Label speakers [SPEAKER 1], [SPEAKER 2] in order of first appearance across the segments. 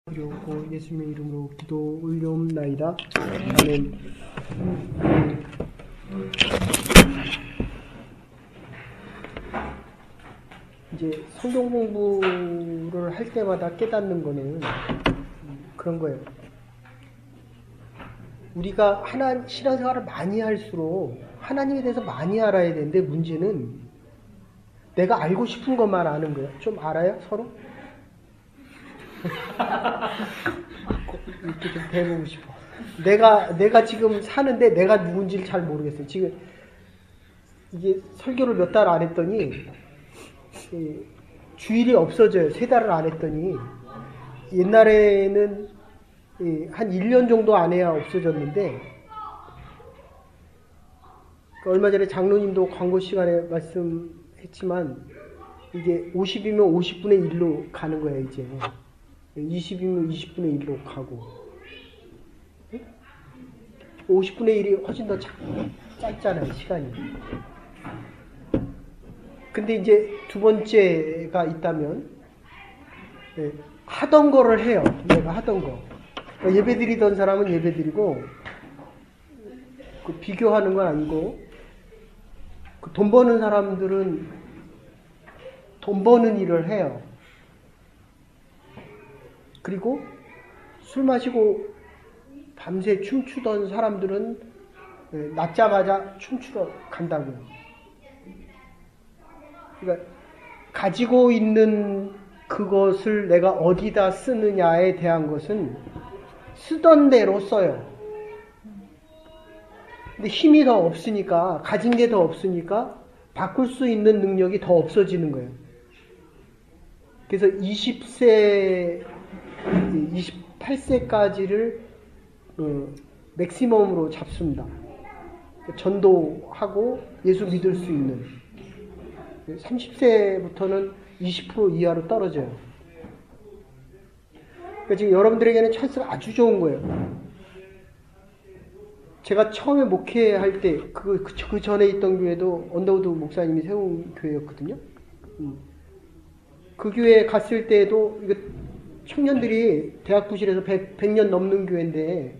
[SPEAKER 1] 그리고 예수님의 이름으로 기도 올려옵나이다. 아멘. 이제 성경 공부를 할 때마다 깨닫는 거는 그런 거예요. 우리가 신앙생활을 많이 할수록 하나님에 대해서 많이 알아야 되는데, 문제는 내가 알고 싶은 것만 아는 거예요. 좀 알아요? 서로? 이렇게 좀 배우고 싶어. 내가 지금 사는데 내가 누군지를 잘 모르겠어요. 지금 이게 설교를 몇 달 안 했더니 주일이 없어져요. 3달을 안 했더니. 옛날에는 한 1년 정도 안 해야 없어졌는데, 얼마 전에 장로님도 광고 시간에 말씀했지만 이게 50이면 50분의 1로 가는 거야 이제. 20이면 20분의 1로 가고, 50분의 1이 훨씬 더 짧잖아요, 시간이. 근데 이제 두 번째가 있다면, 하던 거를 해요. 내가 하던 거. 그러니까 예배 드리던 사람은 예배 드리고, 비교하는 건 아니고, 돈 버는 사람들은 돈 버는 일을 해요. 그리고 술 마시고 밤새 춤추던 사람들은 낮자마자 춤추러 간다고요. 그러니까 가지고 있는 그것을 내가 어디다 쓰느냐에 대한 것은 쓰던 대로 써요. 근데 힘이 더 없으니까, 가진 게 더 없으니까 바꿀 수 있는 능력이 더 없어지는 거예요. 그래서 28세까지를 맥시멈으로 잡습니다. 전도하고 예수 믿을 수 있는. 30세부터는 20% 이하로 떨어져요. 그러니까 지금 여러분들에게는 찬스가 아주 좋은 거예요. 제가 처음에 목회할 때 그 전에 있던 교회도 언더우드 목사님이 세운 교회였거든요. 그 교회에 갔을 때도 이거 청년들이 대학 부실에서 100년 넘는 교회인데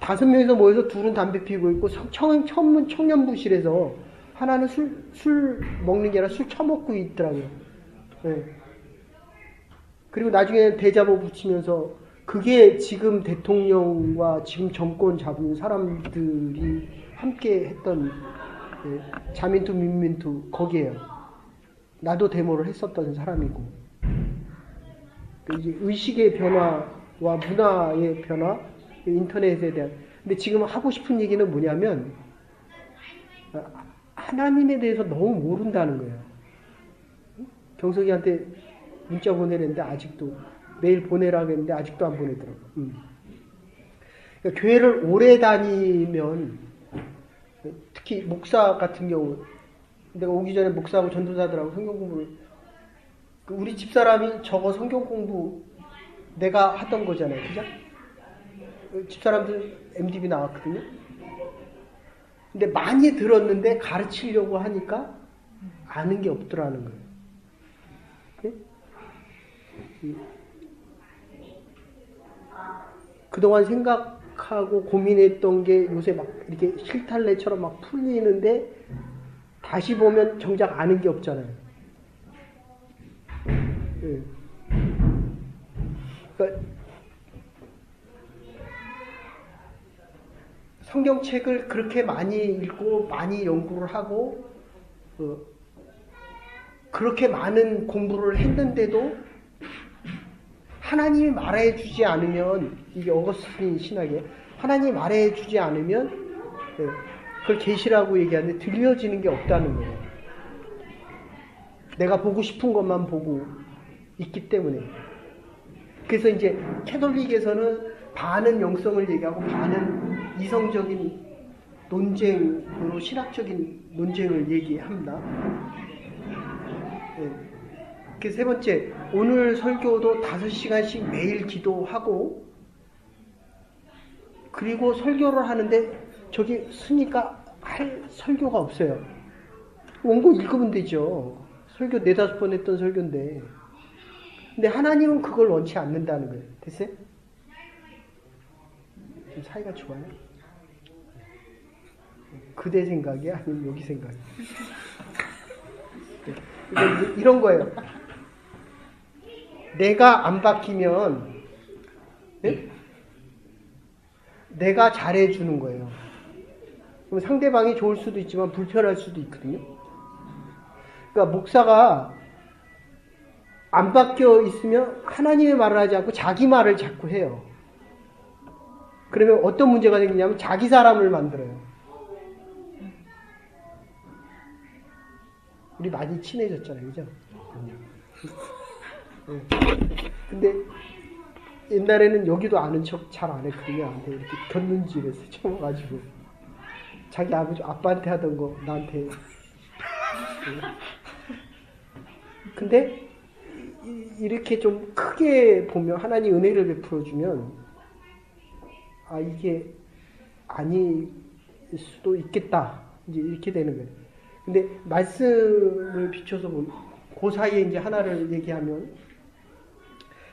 [SPEAKER 1] 5명이서 모여서 둘은 담배 피우고 있고, 청년 부실에서 하나는 술 먹는 게 아니라 술 처먹고 있더라고요. 네. 그리고 나중에 대자보 붙이면서 그게 지금 대통령과 지금 정권 잡은 사람들이 함께 했던 자민투 민민투 거기에요. 나도 데모를 했었던 사람이고. 이제 의식의 변화와 문화의 변화, 인터넷에 대한. 근데 지금 하고 싶은 얘기는 뭐냐면, 하나님에 대해서 너무 모른다는 거예요. 경석이한테 문자 보내랬는데 아직도, 매일 보내라고 했는데 아직도 안 보내더라고. 그러니까 교회를 오래 다니면, 특히 목사 같은 경우, 내가 오기 전에 목사하고 전도사들하고 성경 공부를, 우리 집사람이 저거 성경 공부 내가 하던 거잖아요. 그죠? 집사람들 MDB 나왔거든요. 근데 많이 들었는데 가르치려고 하니까 아는 게 없더라는 거예요. 네? 그동안 생각하고 고민했던 게 요새 막 이렇게 실탈래처럼 막 풀리는데 다시 보면 정작 아는 게 없잖아요. 네. 그러니까 성경책을 그렇게 많이 읽고 많이 연구를 하고 그렇게 많은 공부를 했는데도 하나님이 말해주지 않으면, 이게 어거스틴 신학이에요. 하나님이 말해주지 않으면 그걸 계시라고 얘기하는데 들려지는 게 없다는 거예요. 내가 보고 싶은 것만 보고 있기 때문에. 그래서 이제 캐톨릭에서는 반은 영성을 얘기하고 반은 이성적인 논쟁으로 신학적인 논쟁을 얘기합니다. 그 세 번째, 오늘 설교도 5시간씩 매일 기도하고, 그리고 설교를 하는데 저기 쓰니까 할 설교가 없어요. 원고 읽으면 되죠. 설교 4-5번 했던 설교인데. 근데 하나님은 그걸 원치 않는다는 거예요. 됐어요? 좀 사이가 좋아요? 그대 생각이야? 아니면 여기 생각이야? 이런 거예요. 내가 안 바뀌면 네? 내가 잘해주는 거예요. 그럼 상대방이 좋을 수도 있지만 불편할 수도 있거든요. 그러니까 목사가 안 바뀌어 있으면 하나님의 말을 하지 않고 자기 말을 자꾸 해요. 그러면 어떤 문제가 생기냐면 자기 사람을 만들어요. 우리 많이 친해졌잖아요. 그죠? 네. 근데 옛날에는 여기도 아는 척 잘 안 했거든요. 나한테 이렇게 곁눈질해서 쳐가지고 자기 아빠한테 하던 거 나한테. 근데 이렇게 좀 크게 보면 하나님 은혜를 베풀어주면 이게 아닐 수도 있겠다. 이제 이렇게 되는 거예요. 근데 말씀을 비춰서 보면 그 사이에 이제 하나를 얘기하면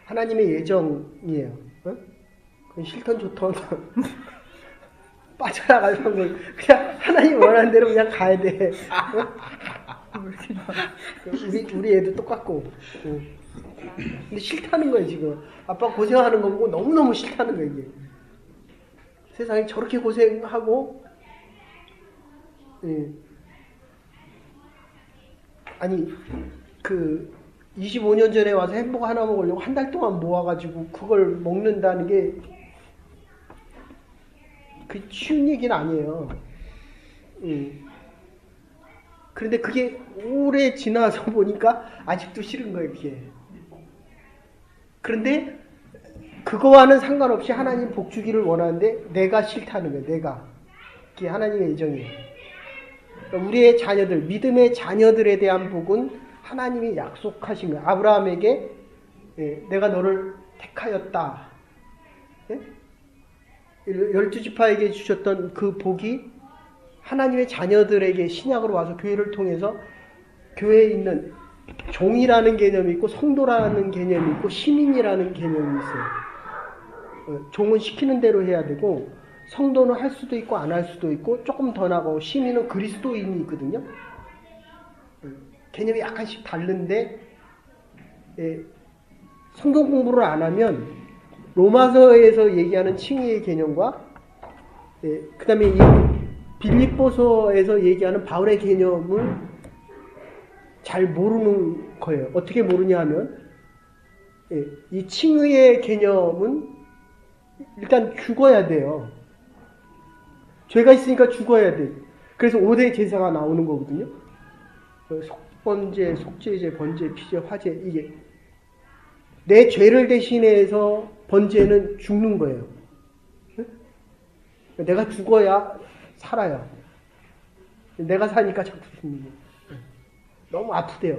[SPEAKER 1] 하나님의 예정이에요. 어? 그건 싫던 좋던 빠져나갈 방법. 그냥 하나님 원하는 대로 그냥 가야 돼. 어? 우리 애도 똑같고. 근데 싫다는 거예요 지금. 아빠 고생하는 거 보고 너무너무 싫다는 거예요 이게. 세상에 저렇게 고생하고 아니 25년 전에 와서 햄버거 하나 먹으려고 한 달 동안 모아가지고 그걸 먹는다는 게 그 쉬운 얘기는 아니에요. 그런데 그게 오래 지나서 보니까 아직도 싫은 거예요 그게. 그런데 그거와는 상관없이 하나님 복 주기를 원하는데 내가 싫다는 거예요. 내가. 그게 하나님의 예정이에요. 그러니까 우리의 자녀들, 믿음의 자녀들에 대한 복은 하나님이 약속하신 거예요. 아브라함에게 내가 너를 택하였다. 12지파에게 주셨던 그 복이 하나님의 자녀들에게 신약으로 와서 교회를 통해서 교회에 있는 종이라는 개념이 있고 성도라는 개념이 있고 시민이라는 개념이 있어요. 종은 시키는 대로 해야 되고 성도는 할 수도 있고 안 할 수도 있고 조금 더 나가고 시민은 그리스도인이 있거든요. 개념이 약간씩 다른데 성경 공부를 안 하면 로마서에서 얘기하는 칭의의 개념과 그 다음에 이 빌립보서에서 얘기하는 바울의 개념을 잘 모르는 거예요. 어떻게 모르냐 하면 이 칭의의 개념은 일단 죽어야 돼요. 죄가 있으니까 죽어야 돼. 그래서 5대 제사가 나오는 거거든요. 속번제, 속죄제, 번제, 피제, 화제. 이게 내 죄를 대신해서 번제는 죽는 거예요. 내가 죽어야 살아요. 내가 사니까 자꾸 죽는 거예요. 너무 아프대요.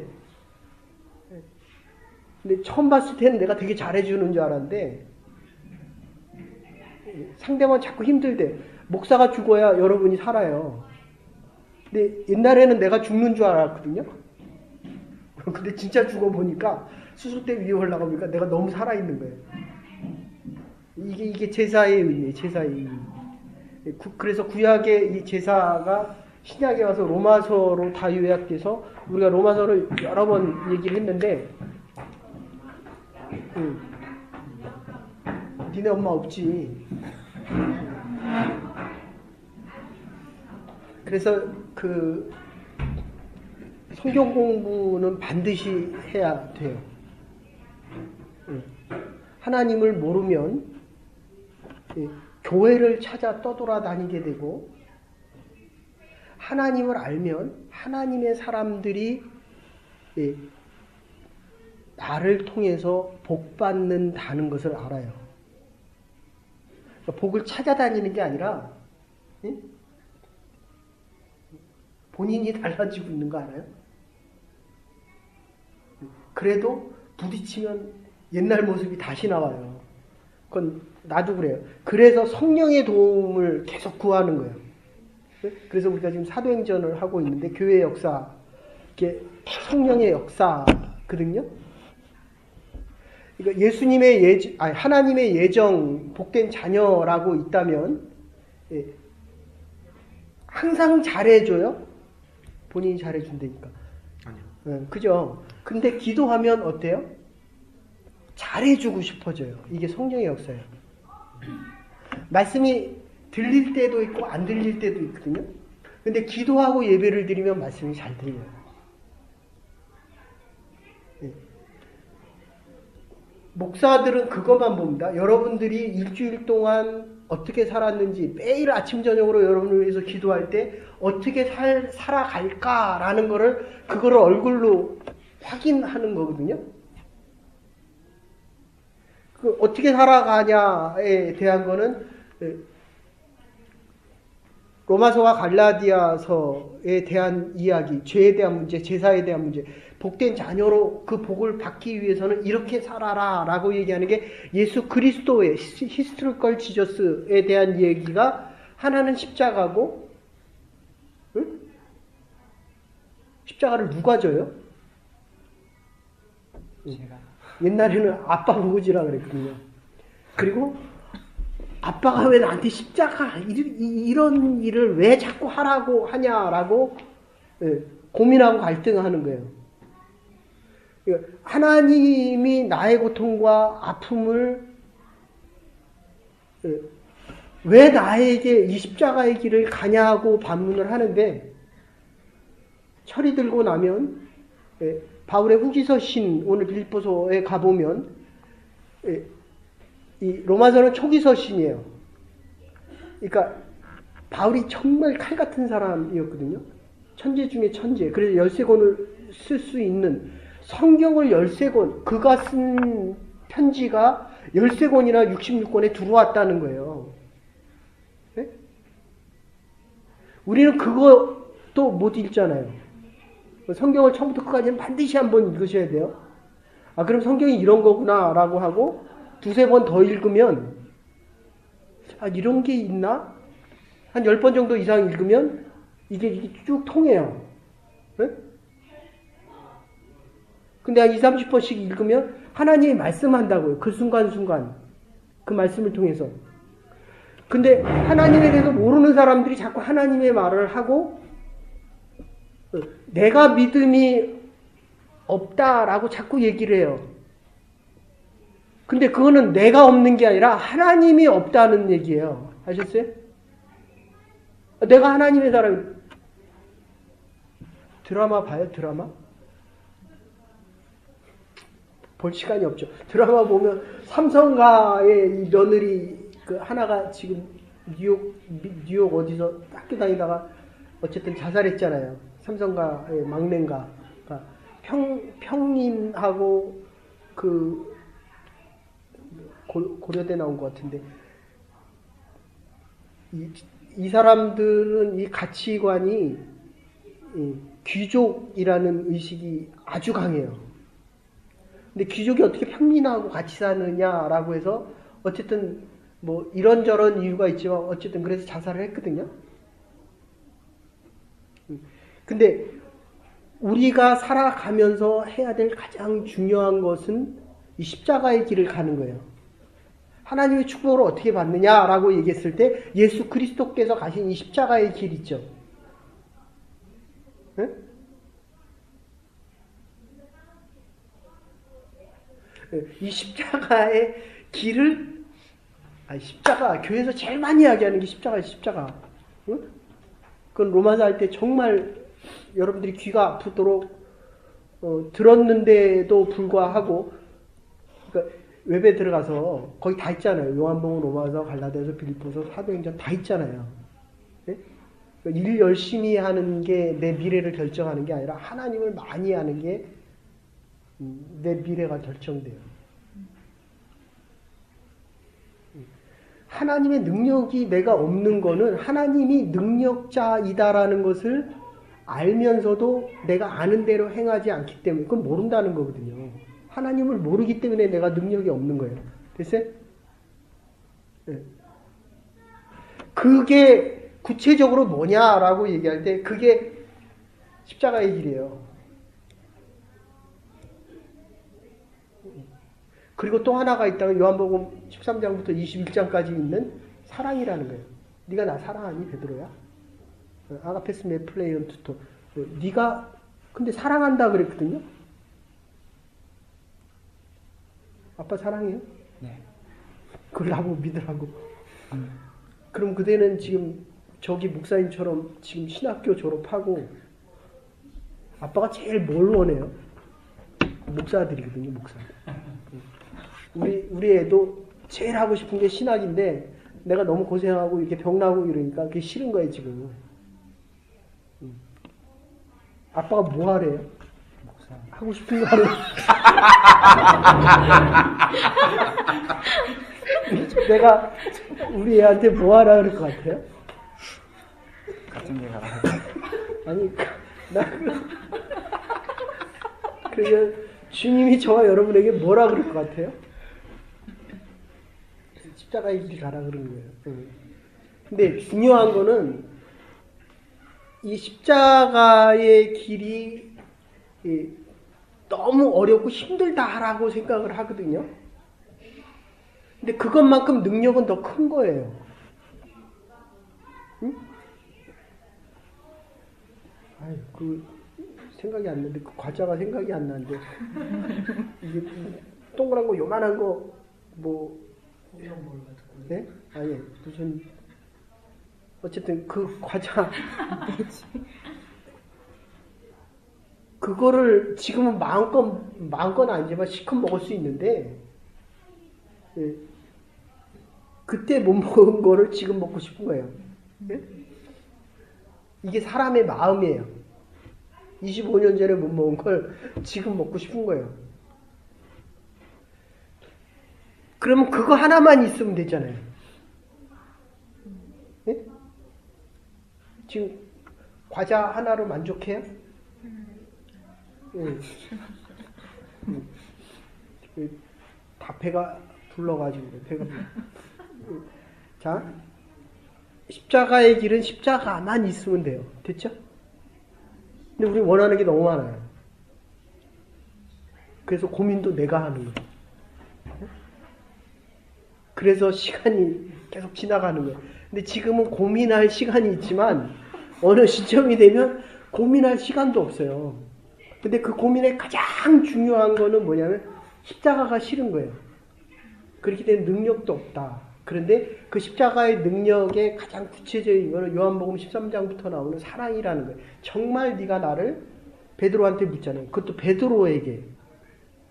[SPEAKER 1] 근데 처음 봤을 때는 내가 되게 잘해주는 줄 알았는데 상대방 자꾸 힘들대. 목사가 죽어야 여러분이 살아요. 근데 옛날에는 내가 죽는 줄 알았거든요. 근데 진짜 죽어보니까 수술대 위에 올라가보니까 내가 너무 살아있는 거예요. 이게 제사의 의미예요. 제사의 의미. 그래서 구약의 이 제사가 신약에 와서 로마서로 다 요약돼서 우리가 로마서를 여러 번 얘기를 했는데 니네 엄마 없지. 그래서 그 성경 공부는 반드시 해야 돼요. 하나님을 모르면 교회를 찾아 떠돌아다니게 되고 하나님을 알면 하나님의 사람들이 나를 통해서 복받는다는 것을 알아요. 복을 찾아다니는 게 아니라 본인이 달라지고 있는 거 알아요? 그래도 부딪히면 옛날 모습이 다시 나와요. 그건 나도 그래요. 그래서 성령의 도움을 계속 구하는 거예요. 그래서 우리가 지금 사도행전을 하고 있는데 교회 역사, 이게 성령의 역사거든요. 그러니까 하나님의 예정, 복된 자녀라고 있다면, 예, 항상 잘해줘요? 본인이 잘해준다니까.
[SPEAKER 2] 아니요.
[SPEAKER 1] 예, 그죠? 근데 기도하면 어때요? 잘해주고 싶어져요. 이게 성령의 역사예요. 말씀이 들릴 때도 있고 안 들릴 때도 있거든요. 근데 기도하고 예배를 드리면 말씀이 잘 들려요. 예. 목사들은 그것만 봅니다. 여러분들이 일주일 동안 어떻게 살았는지 매일 아침 저녁으로 여러분을 위해서 기도할 때 어떻게 살아갈까라는 그거를 얼굴로 확인하는 거거든요. 그 어떻게 살아가냐에 대한 거는 로마서와 갈라디아서에 대한 이야기, 죄에 대한 문제, 제사에 대한 문제, 복된 자녀로 그 복을 받기 위해서는 이렇게 살아라 라고 얘기하는 게 예수 그리스도의 히스토리컬 지저스에 대한 얘기가 하나는 십자가고, 응? 십자가를 누가 져요?
[SPEAKER 2] 제가.
[SPEAKER 1] 옛날에는 아빠 보고 지라 그랬거든요. 그리고 아빠가 왜 나한테 십자가 이런 일을 왜 자꾸 하라고 하냐라고 고민하고 갈등하는 거예요. 하나님이 나의 고통과 아픔을 왜 나에게 이 십자가의 길을 가냐고 반문을 하는데, 철이 들고 나면 바울의 후기서 신, 오늘 빌립보서에 가보면 이 로마서는 초기서 신이에요. 그러니까 바울이 정말 칼 같은 사람이었거든요. 천재 중에 천재. 그래서 13권을 쓸 수 있는, 성경을 13권, 그가 쓴 편지가 13권이나 66권에 들어왔다는 거예요. 네? 우리는 그것도 못 읽잖아요. 성경을 처음부터 끝까지는 반드시 한번 읽으셔야 돼요. 아, 그럼 성경이 이런 거구나 라고 하고 두세 번 더 읽으면, 아, 이런 게 있나? 한 10번 정도 이상 읽으면 이게 쭉 통해요. 네? 근데 한 20, 30번씩 읽으면 하나님이 말씀한다고요. 그 순간순간. 그 말씀을 통해서. 근데 하나님에 대해서 모르는 사람들이 자꾸 하나님의 말을 하고, 내가 믿음이 없다라고 자꾸 얘기를 해요. 근데 그거는 내가 없는 게 아니라 하나님이 없다는 얘기예요. 아셨어요? 내가 하나님의 사람이. 드라마 봐요, 드라마? 볼 시간이 없죠. 드라마 보면 삼성가의 이 며느리 그 하나가 지금 뉴욕 어디서 학교 다니다가 어쨌든 자살했잖아요. 삼성가의 막내인가. 평님하고 그 고려대 나온 것 같은데, 이 사람들은 이 가치관이 귀족이라는 의식이 아주 강해요. 근데 귀족이 어떻게 평민하고 같이 사느냐라고 해서 어쨌든 뭐 이런저런 이유가 있지만 어쨌든 그래서 자살을 했거든요. 근데 우리가 살아가면서 해야 될 가장 중요한 것은 이 십자가의 길을 가는 거예요. 하나님의 축복을 어떻게 받느냐라고 얘기했을 때 예수 그리스도께서 가신 이 십자가의 길 있죠. 네? 이 십자가의 길을, 십자가, 교회에서 제일 많이 이야기하는 게 십자가예요, 십자가. 응? 그건 로마서 할 때 정말 여러분들이 귀가 아프도록 들었는데도 불구하고, 그러니까 웹에 들어가서 거기 다 있잖아요. 요한복음, 로마서, 갈라디아서, 빌립보서, 사도행전 다 있잖아요. 네? 그러니까 일 열심히 하는 게 내 미래를 결정하는 게 아니라 하나님을 많이 하는 게 내 미래가 결정돼요. 하나님의 능력이 내가 없는 거는 하나님이 능력자이다라는 것을 알면서도 내가 아는 대로 행하지 않기 때문에, 그건 모른다는 거거든요. 하나님을 모르기 때문에 내가 능력이 없는 거예요. 됐어요? 네. 그게 구체적으로 뭐냐라고 얘기할 때 그게 십자가의 길이에요. 그리고 또 하나가 있다가 요한복음 13장부터 21장까지 있는 사랑이라는 거예요. 네가 나 사랑하니 베드로야? 아가페스 메 플레이언 투토. 네가 근데 사랑한다 그랬거든요. 아빠 사랑해요?
[SPEAKER 2] 네.
[SPEAKER 1] 그걸 나보고 믿으라고. 그럼 그대는 지금 저기 목사님처럼 지금 신학교 졸업하고 아빠가 제일 뭘 원해요? 목사들이거든요, 목사들. 우리 애도 제일 하고 싶은 게 신학인데 내가 너무 고생하고 이렇게 병나고 이러니까 그게 싫은 거예요, 지금. 아빠가 뭐 하래요?
[SPEAKER 2] 목사.
[SPEAKER 1] 하고 싶은 거 하래요. 내가 우리 애한테 뭐 하라 그럴 것 같아요?
[SPEAKER 2] 같은 데 가라.
[SPEAKER 1] 아니, 그러니까 주님이 저와 여러분에게 뭐라 그럴 것 같아요? 십자가의 길이 가라 그러는 거예요. 근데 중요한 거는 이 십자가의 길이 너무 어렵고 힘들다라고 생각을 하거든요. 근데 그것만큼 능력은 더 큰 거예요. 응? 아유, 생각이 안 나는데, 그 과자가 생각이 안 나는데. 이게 동그란 거, 요만한 거, 네? 아니, 무슨, 어쨌든 그 과자. 그거를 지금은 마음껏 아니지만 실컷 먹을 수 있는데, 예. 그때 못 먹은 거를 지금 먹고 싶은 거예요. 예? 이게 사람의 마음이에요. 25년 전에 못 먹은 걸 지금 먹고 싶은 거예요. 그러면 그거 하나만 있으면 되잖아요. 예? 지금 과자 하나로 만족해요? 예. 다 배가 불러가지고 배가 불러. 자, 십자가의 길은 십자가만 있으면 돼요. 됐죠? 근데 우리 원하는 게 너무 많아요. 그래서 고민도 내가 하는 거예요. 그래서 시간이 계속 지나가는 거예요. 근데 지금은 고민할 시간이 있지만 어느 시점이 되면 고민할 시간도 없어요. 근데 그 고민의 가장 중요한 거는 뭐냐면 십자가가 싫은 거예요. 그렇게 된 능력도 없다. 그런데 그 십자가의 능력의 가장 구체적인 거는 요한복음 13장부터 나오는 사랑이라는 거예요. 정말 네가 나를 베드로한테 묻잖아요. 그것도 베드로에게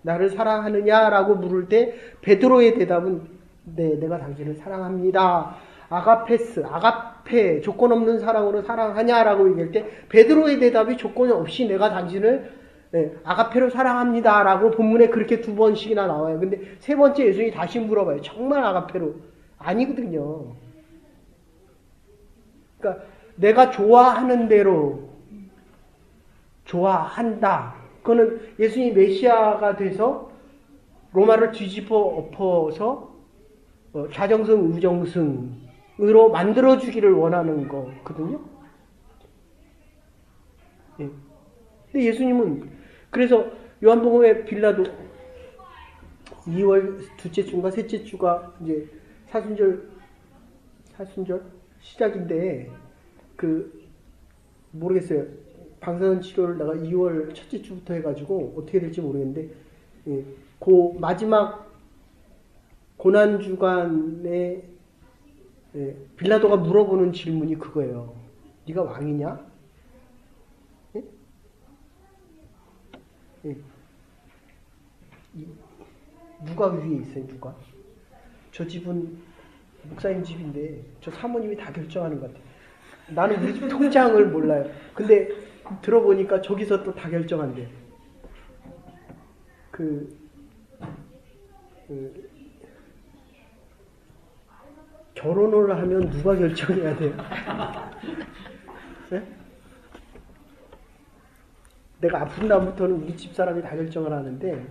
[SPEAKER 1] 나를 사랑하느냐라고 물을 때 베드로의 대답은 네, 내가 당신을 사랑합니다. 아가페, 조건 없는 사랑으로 사랑하냐라고 얘기할 때 베드로의 대답이 조건 없이 내가 당신을 아가페로 사랑합니다라고 본문에 그렇게 2번씩이나 나와요. 근데 3번째 예수님이 다시 물어봐요. 정말 아가페로? 아니거든요. 그러니까 내가 좋아하는 대로 좋아한다. 그거는 예수님이 메시아가 돼서 로마를 뒤집어 엎어서 좌정승, 우정승으로 만들어주기를 원하는 거거든요. 예. 근데 예수님은 그래서 요한복음의 빌라도 2월 둘째 주인가 셋째 주가 이제 사순절 시작인데 모르겠어요. 방사선 치료를 내가 2월 첫째 주부터 해가지고 어떻게 될지 모르겠는데 예, 그 마지막 고난 주간에 예, 빌라도가 물어보는 질문이 그거예요. 네가 왕이냐? 예? 예. 누가 위에 있어요? 누가? 저 집은 목사님 집인데 저 사모님이 다 결정하는 것 같아요. 나는 우리 집 통장을 몰라요. 근데 들어보니까 저기서 또 다 결정한대요. 결혼을 하면 누가 결정해야 돼요? 네? 내가 아픈 다음부터는 우리 집 사람이 다 결정을 하는데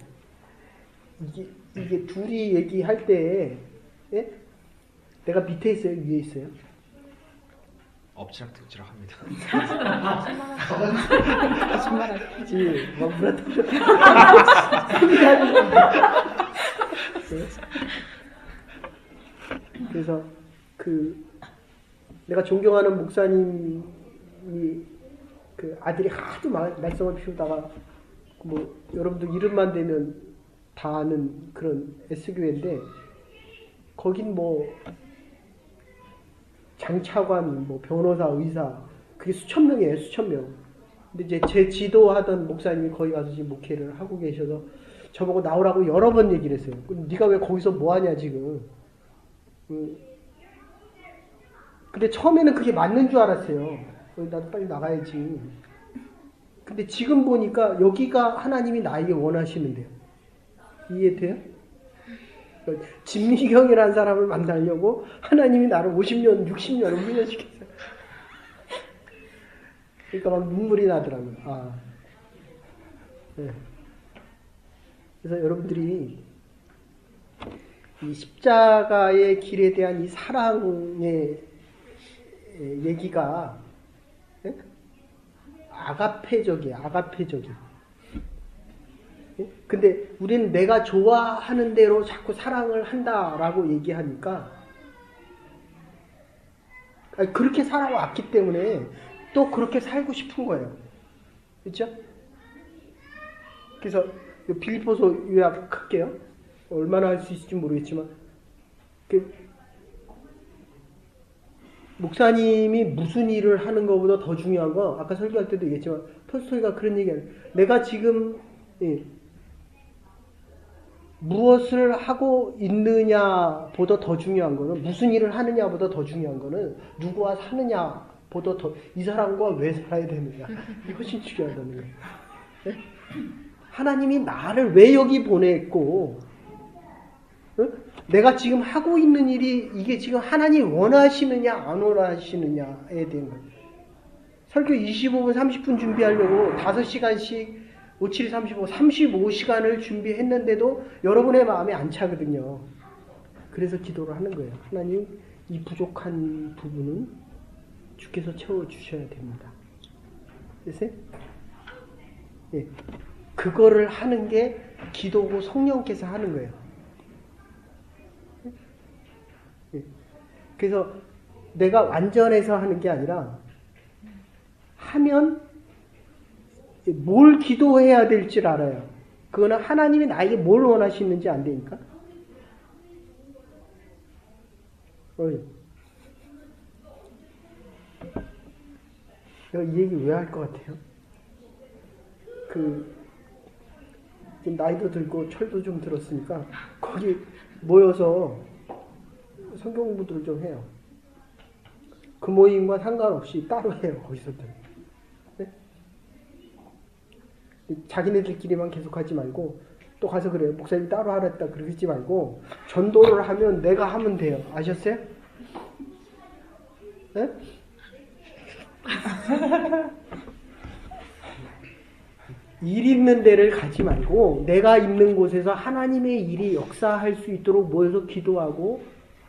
[SPEAKER 1] 이게 둘이 얘기할 때 예? 내가 밑에 있어요? 위에 있어요?
[SPEAKER 3] 엎치락뒤치락 합니다.
[SPEAKER 1] 거짓말하지. 막 물어뜯어. 네. 그래서 내가 존경하는 목사님이 아들이 하도 말썽을 피우다가 여러분들 이름만 대면 다 아는 그런 S교회인데 거긴 장차관, 변호사, 의사 그게 수천 명이에요, 수천 명. 근데 이제 제 지도하던 목사님이 거기 가서 지금 목회를 하고 계셔서 저보고 나오라고 여러 번 얘기를 했어요. 네가 왜 거기서 뭐 하냐 지금. 근데 처음에는 그게 맞는 줄 알았어요. 나도 빨리 나가야지. 근데 지금 보니까 여기가 하나님이 나에게 원하시는데요. 이해돼요? 진미경이라는 사람을 만나려고 하나님이 나를 50년, 60년 훈련시켰어요. 그러니까 막 눈물이 나더라고요. 네. 그래서 여러분들이 이 십자가의 길에 대한 이 사랑의 얘기가 아가페적이에요. 아가페적이. 근데 우리는 내가 좋아하는 대로 자꾸 사랑을 한다라고 얘기하니까 그렇게 살아왔기 때문에 또 그렇게 살고 싶은 거예요. 그렇죠? 그래서 빌립보서 요약할게요. 얼마나 할 수 있을지 모르겠지만 목사님이 무슨 일을 하는 것보다 더 중요한 거 아까 설교할 때도 얘기했지만 톨스토이가 그런 얘기하는 내가 지금 무엇을 하고 있느냐보다 더 중요한 거는 무슨 일을 하느냐보다 더 중요한 거는 누구와 사느냐보다 더 이 사람과 왜 살아야 되느냐 이게 훨씬 중요하다는 거예요. 네? 하나님이 나를 왜 여기 보냈고 내가 지금 하고 있는 일이 이게 지금 하나님이 원하시느냐 안 원하시느냐에 대한 거예요. 설교 25분 30분 준비하려고 5시간씩 5, 7, 35, 35시간을 준비했는데도 여러분의 마음이 안 차거든요. 그래서 기도를 하는 거예요. 하나님 이 부족한 부분은 주께서 채워주셔야 됩니다. 됐어요? 예. 그거를 하는 게 기도고 성령께서 하는 거예요. 예. 그래서 내가 완전해서 하는 게 아니라 하면 뭘 기도해야 될 줄 알아요. 그거는 하나님이 나에게 뭘 원하시는지 안 되니까. 내가 이 얘기 왜 할 것 같아요? 지금 나이도 들고 철도 좀 들었으니까 거기 모여서 성경 공부들을 좀 해요. 그 모임과 상관없이 따로 해요. 거기서들. 네? 자기네들끼리만 계속하지 말고 또 가서 그래요. 목사님 따로 하랬다 그러지 말고 전도를 하면 내가 하면 돼요. 아셨어요? 네? 일 있는 데를 가지 말고 내가 있는 곳에서 하나님의 일이 역사할 수 있도록 모여서 기도하고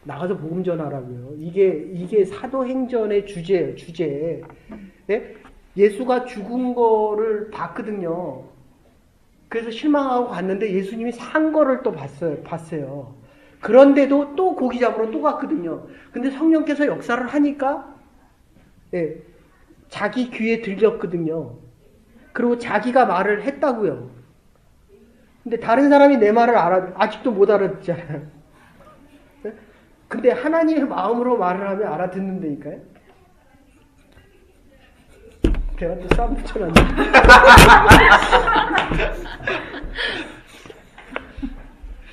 [SPEAKER 1] 나가서 복음 전하라고요. 이게 사도행전의 주제예요. 주제. 네? 예수가 죽은 거를 봤거든요. 그래서 실망하고 갔는데 예수님이 산 거를 또 봤어요. 그런데도 또 고기 잡으러 또 갔거든요. 근데 성령께서 역사를 하니까 자기 귀에 들렸거든요. 그리고 자기가 말을 했다고요. 근데 다른 사람이 내 말을 아직도 못 알아듣잖아요. 근데 하나님의 마음으로 말을 하면 알아듣는다니까요. 내가 또 싸움 붙여놨네.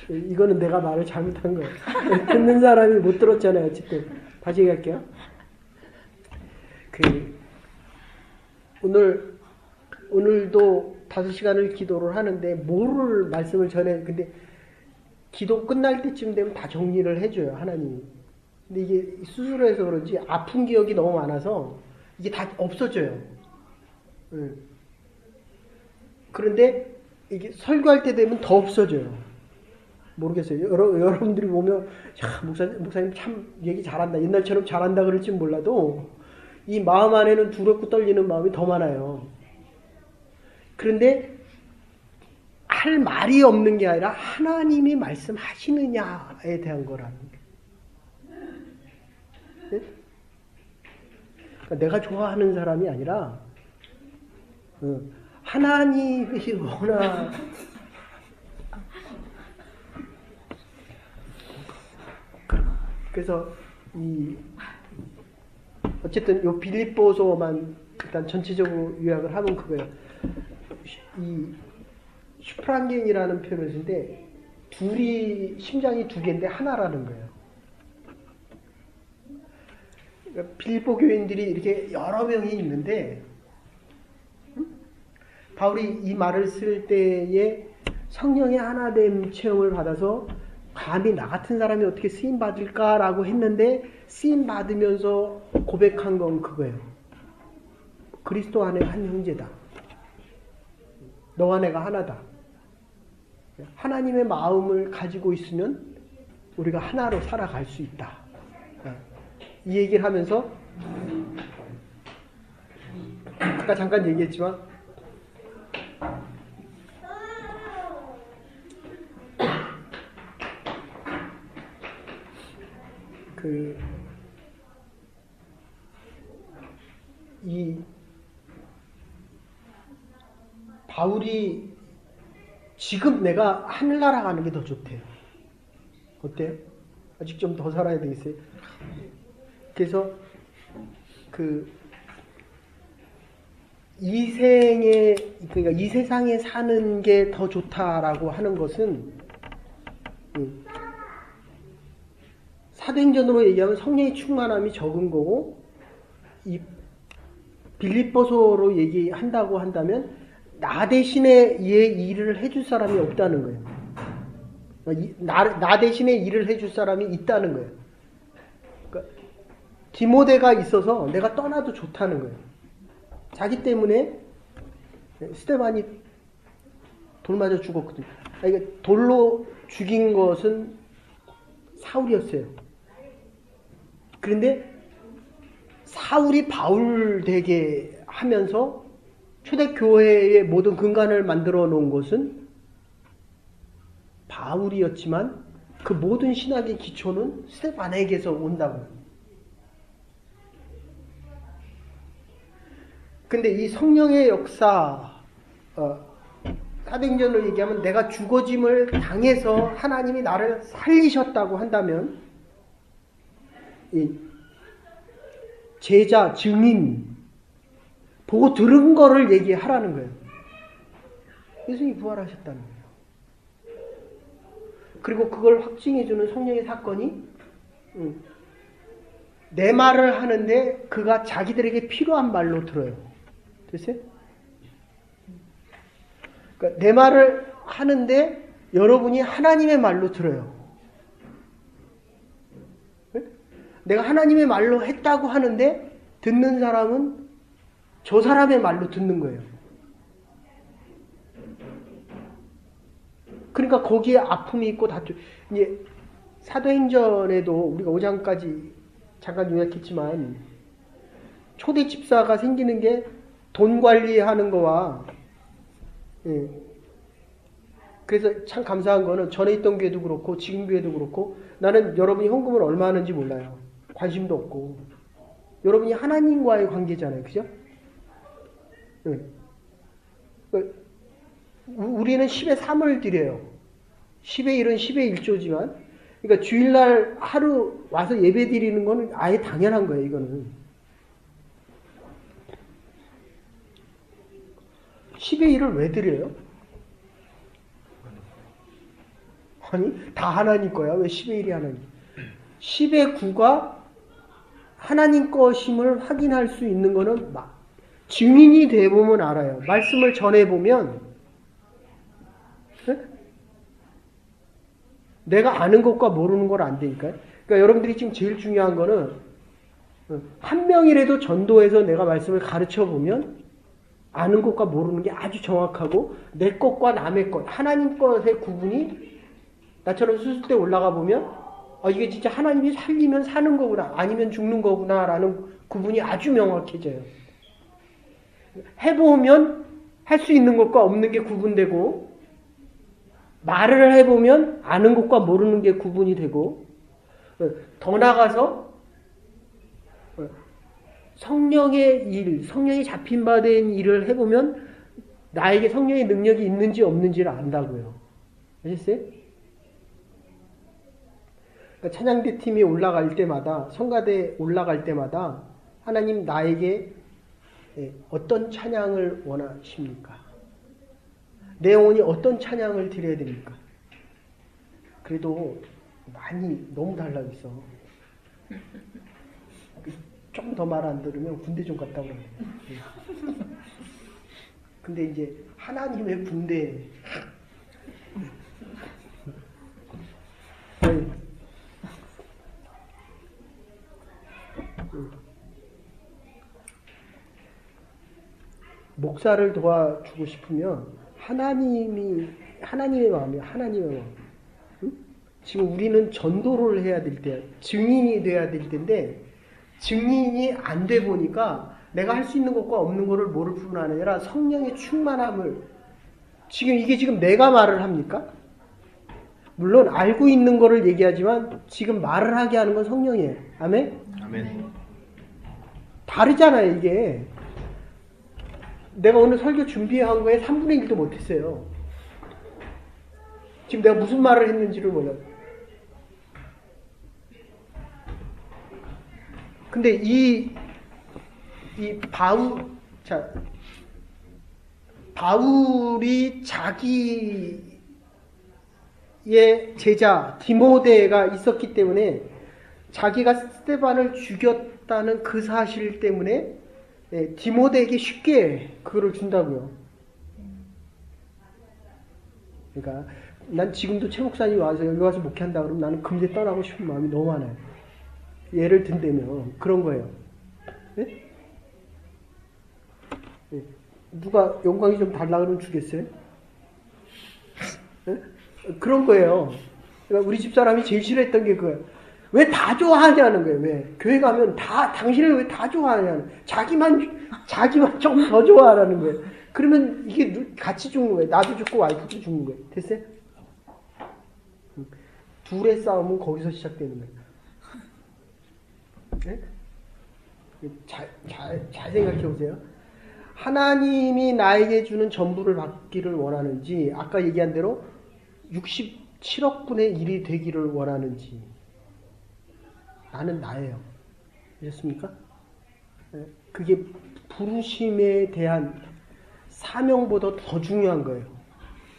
[SPEAKER 1] 이거는 내가 말을 잘못한 거예요. 듣는 사람이 못 들었잖아요. 어쨌든 다시 얘기할게요. 오늘도 5시간을 기도를 하는데 뭐를 말씀을 근데 기도 끝날 때쯤 되면 다 정리를 해줘요. 하나님이. 근데 이게 수술해서 그런지 아픈 기억이 너무 많아서 이게 다 없어져요. 그런데 이게 설교할 때 되면 더 없어져요. 모르겠어요. 여러분들이 보면 목사님 참 얘기 잘한다. 옛날처럼 잘한다 그럴지 몰라도 이 마음 안에는 두렵고 떨리는 마음이 더 많아요. 그런데 할 말이 없는 게 아니라 하나님이 말씀하시느냐에 대한 거라는 거예요. 네? 그러니까 내가 좋아하는 사람이 아니라 하나님이 워낙 그래서 어쨌든 요 빌립보서만 일단 전체적으로 요약을 하면 그거예요. 이 슈프랑겐이라는 표현을 쓰는데 둘이 심장이 두 개인데 하나라는 거예요. 그러니까 빌립보 교인들이 이렇게 여러 명이 있는데 바울이 이 말을 쓸 때에 성령의 하나됨 체험을 받아서 감히 나 같은 사람이 어떻게 쓰임 받을까라고 했는데 쓰임 받으면서 고백한 건 그거예요. 그리스도 안에 한 형제다. 너와 내가 하나다. 하나님의 마음을 가지고 있으면 우리가 하나로 살아갈 수 있다. 이 얘기를 하면서 아까 잠깐 얘기했지만 이 바울이 지금 내가 하늘나라 가는 게 더 좋대요. 어때요? 아직 좀 더 살아야 되겠어요? 그래서 그러니까 이 세상에 사는 게 더 좋다라고 하는 것은 사도행전으로 얘기하면 성령의 충만함이 적은 거고 이 빌립보서로 얘기한다고 한다면 나 대신에 이 일을 해줄 사람이 없다는 거예요. 나 대신에 일을 해줄 사람이 있다는 거예요. 그러니까 디모데가 있어서 내가 떠나도 좋다는 거예요. 자기 때문에 스데반이 돌 맞아 죽었거든요. 그러니까 돌로 죽인 것은 사울이었어요. 그런데 사울이 바울 되게 하면서 초대교회의 모든 근간을 만들어 놓은 것은 바울이었지만 그 모든 신학의 기초는 스데반에게서 온다고. 근데 이 성령의 역사, 사도행전으로 얘기하면 내가 죽어짐을 당해서 하나님이 나를 살리셨다고 한다면 이 제자, 증인 보고 들은 거를 얘기하라는 거예요. 예수님이 부활하셨다는 거예요. 그리고 그걸 확증해주는 성령의 사건이 내 말을 하는데 그가 자기들에게 필요한 말로 들어요. 됐어요? 그러니까 내 말을 하는데 여러분이 하나님의 말로 들어요. 내가 하나님의 말로 했다고 하는데 듣는 사람은 저 사람의 말로 듣는 거예요. 그러니까 거기에 아픔이 있고 다툼. 이제 사도행전에도 우리가 5장까지 잠깐 요약했지만 초대 집사가 생기는 게 돈 관리하는 거와 그래서 참 감사한 거는 전에 있던 교회도 그렇고 지금 교회도 그렇고 나는 여러분이 헌금을 얼마 하는지 몰라요. 관심도 없고 여러분이 하나님과의 관계잖아요. 그죠? 우리는 10의 3을 드려요. 10의 1은 10의 1조지만 그러니까 주일날 하루 와서 예배 드리는 거는 아예 당연한 거예요. 이거는 10의 1을 왜 드려요? 아니 다 하나님 거야. 왜 10의 1이 하나님? 10의 9가 하나님 것임을 확인할 수 있는 거는 증인이 돼보면 알아요. 말씀을 전해보면 내가 아는 것과 모르는 걸 안 되니까요. 그러니까 여러분들이 지금 제일 중요한 거는 한 명이라도 전도해서 내가 말씀을 가르쳐보면 아는 것과 모르는 게 아주 정확하고 내 것과 남의 것, 하나님 것의 구분이 나처럼 수술대 올라가 보면 이게 진짜 하나님이 살리면 사는 거구나 아니면 죽는 거구나 라는 구분이 아주 명확해져요. 해보면 할 수 있는 것과 없는 게 구분되고 말을 해보면 아는 것과 모르는 게 구분이 되고, 더 나아가서 성령의 일, 성령이 잡힌 바 된 일을 해보면 나에게 성령의 능력이 있는지 없는지를 안다고요. 아셨어요? 그러니까 찬양대 팀이 올라갈 때마다, 성가대 올라갈 때마다 하나님 나에게 어떤 찬양을 원하십니까? 내 영혼이 어떤 찬양을 드려야 됩니까? 그래도 많이 너무 달라고 있어. 좀 더 말 안 들으면 군대 좀 갔다 오라고. 근데 이제 하나님의 군대. 목사를 도와주고 싶으면 하나님의 마음이야. 하나님의 마음. 응? 지금 우리는 전도를 해야 될 때, 증인이 돼야 될 텐데 증인이 안 돼 보니까 내가 할 수 있는 것과 없는 것을 모를 뿐 아니라 성령의 충만함을 지금 내가 말을 합니까? 물론 알고 있는 거를 얘기하지만 지금 말을 하게 하는 건 성령이에요. 아멘?
[SPEAKER 2] 아멘.
[SPEAKER 1] 다르잖아요, 이게. 내가 오늘 설교 준비한 거에 3분의 1도 못했어요. 지금 내가 무슨 말을 했는지를 몰라요. 근데 바울이 자기의 제자 디모데가 있었기 때문에 자기가 스데반을 죽였다는 그 사실 때문에 디모데에게 쉽게 그거를 준다고요. 그러니까 난 지금도 최 목사님이 와서 여기 와서 목회한다 그러면 나는 금세 떠나고 싶은 마음이 너무 많아요. 예를 든다면 그런 거예요. 네? 네. 누가 영광이 좀 달라 그러면 주겠어요? 네? 그런 거예요. 그러니까 우리 집사람이 제일 싫어했던 게 그거예요. 왜 다 좋아하냐는 거예요. 왜? 교회 가면 당신을 왜 다 좋아하냐는, 자기만 좀 더 좋아하라는 거예요. 그러면 이게 같이 죽는 거예요. 나도 죽고 와이프도 죽는 거예요. 됐어요? 둘의 싸움은 거기서 시작되는 거예요. 네? 잘 생각해 보세요. 하나님이 나에게 주는 전부를 받기를 원하는지, 아까 얘기한 대로 67억 분의 1이 되기를 원하는지, 나는 나예요. 아셨습니까? 그게 부르심에 대한 사명보다 더 중요한 거예요.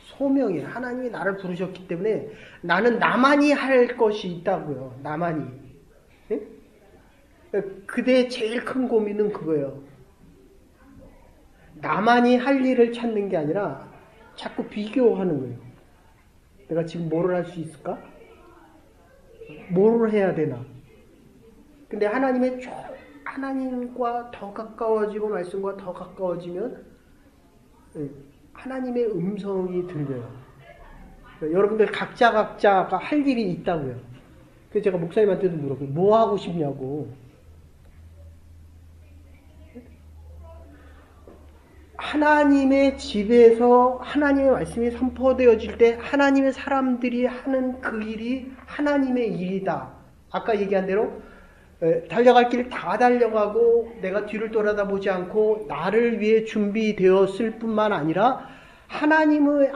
[SPEAKER 1] 소명이에요. 하나님이 나를 부르셨기 때문에 나는 나만이 할 것이 있다고요. 나만이. 네? 그대의 제일 큰 고민은 그거예요. 나만이 할 일을 찾는 게 아니라 자꾸 비교하는 거예요. 내가 지금 뭐를 할 수 있을까? 뭐를 해야 되나? 근데 하나님과 더 가까워지고 말씀과 더 가까워지면 하나님의 음성이 들려요. 여러분들 각자가 할 일이 있다고요. 그래서 제가 목사님한테도 물어봐요. 뭐 하고 싶냐고. 하나님의 집에서 하나님의 말씀이 선포되어질 때 하나님의 사람들이 하는 그 일이 하나님의 일이다. 아까 얘기한 대로 달려갈 길 다 달려가고 내가 뒤를 돌아다보지 않고 나를 위해 준비되었을 뿐만 아니라 하나님의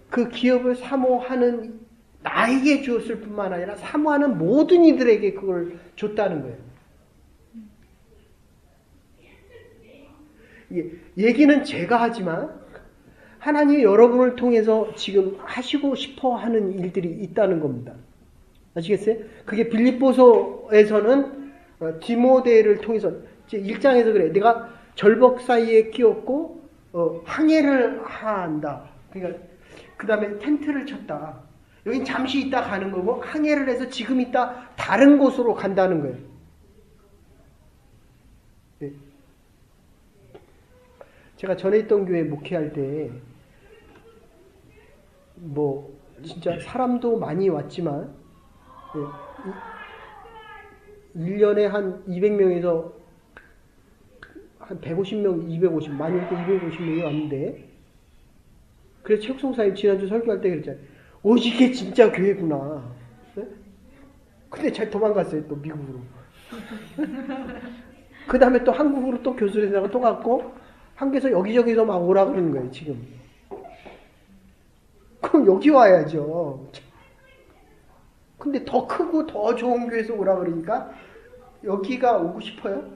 [SPEAKER 1] 그 기업을 사모하는 나에게 주었을 뿐만 아니라 사모하는 모든 이들에게 그걸 줬다는 거예요. 얘기는 제가 하지만 하나님이 여러분을 통해서 지금 하시고 싶어 하는 일들이 있다는 겁니다. 아시겠어요? 그게 빌립보서에서는 디모데를 통해서 1장에서 그래. 내가 절벽 사이에 끼었고 항해를 한다. 그러니까 그 다음에 텐트를 쳤다. 여긴 잠시 있다 가는 거고 항해를 해서 지금 있다 다른 곳으로 간다는 거예요. 네. 제가 전에 있던 교회 목회할 때 진짜 사람도 많이 왔지만 1년에 한 200명에서 한 150명, 250, 많이 올 때 250명이 왔는데 그래서 최국성사님 지난주 설교할 때 그랬잖아요. 이게 진짜 교회구나. 네? 근데 잘 도망갔어요. 또 미국으로. 그 다음에 또 한국으로 또 교수회사가 또 갔고 한국에서 여기저기서 막 오라 그러는 거예요. 지금. 그럼 여기 와야죠. 근데 더 크고 더 좋은 교회에서 오라 그러니까 여기가 오고 싶어요?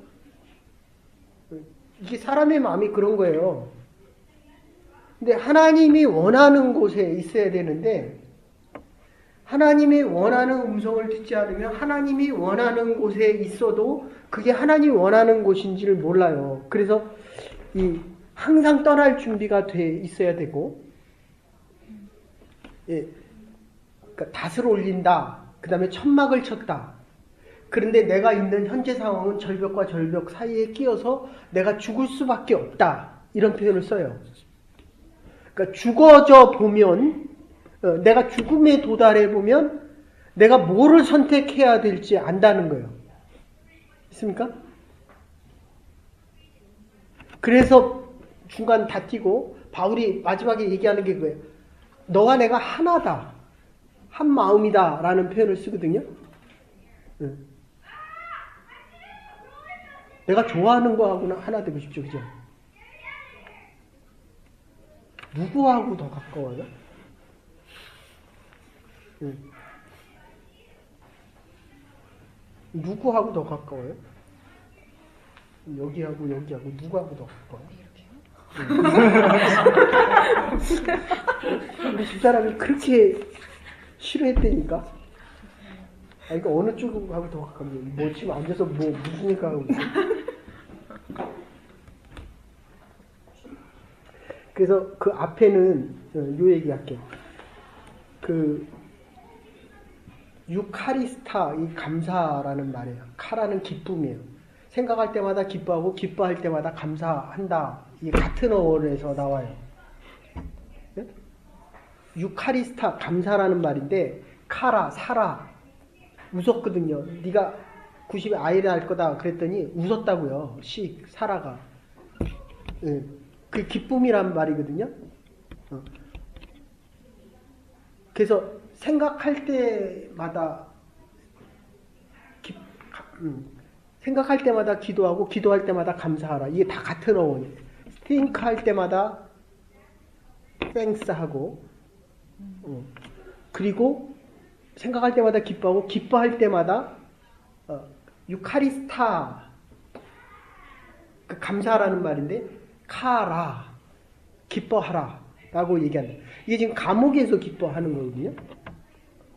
[SPEAKER 1] 이게 사람의 마음이 그런 거예요. 근데 하나님이 원하는 곳에 있어야 되는데 하나님이 원하는 음성을 듣지 않으면 하나님이 원하는 곳에 있어도 그게 하나님이 원하는 곳인지를 몰라요. 그래서 항상 떠날 준비가 돼 있어야 되고, 예, 그러니까 닷을 올린다. 그 다음에 천막을 쳤다. 그런데 내가 있는 현재 상황은 절벽과 절벽 사이에 끼어서 내가 죽을 수밖에 없다. 이런 표현을 써요. 그러니까 죽어져 보면, 내가 죽음에 도달해 보면 내가 뭐를 선택해야 될지 안다는 거예요. 있습니까? 그래서 중간 다 띄고 바울이 마지막에 얘기하는 게 그거예요. 너와 내가 하나다. 한 마음이다. 라는 표현을 쓰거든요. 내가 좋아하는 거하고는 하나 되고 싶죠. 그죠? 누구하고 더 가까워요? 누구하고 더 가까워요? 여기하고 여기하고 누구하고 더 가까워요? 우리 집사람이 그렇게 싫어했다니까. 그러니까 어느 쪽하고 더 가까워요? 뭐 지금 앉아서 뭐 무슨 얘기 하고 있어? 그래서 그 앞에는 요 얘기 할게요. 유카리스타, 이 감사라는 말이에요. 카라는 기쁨이에요. 생각할 때마다 기뻐하고 기뻐할 때마다 감사한다. 이게 같은 어원에서 나와요. 네? 유카리스타, 감사라는 말인데 카라, 사라 웃었거든요. 네가 90에 아이를 할 거다 그랬더니 웃었다고요. 사라가. 네. 그 기쁨이란 말이거든요. 그래서 생각할 때마다 생각할 때마다 기도하고 기도할 때마다 감사하라. 이게 다 같은 어원이에요. think 할 때마다 thanks 하고 그리고 생각할 때마다 기뻐하고 기뻐할 때마다 유카리스타 그 감사라는 말인데 카라 기뻐하라 라고 얘기한다. 이게 지금 감옥에서 기뻐하는 거거든요.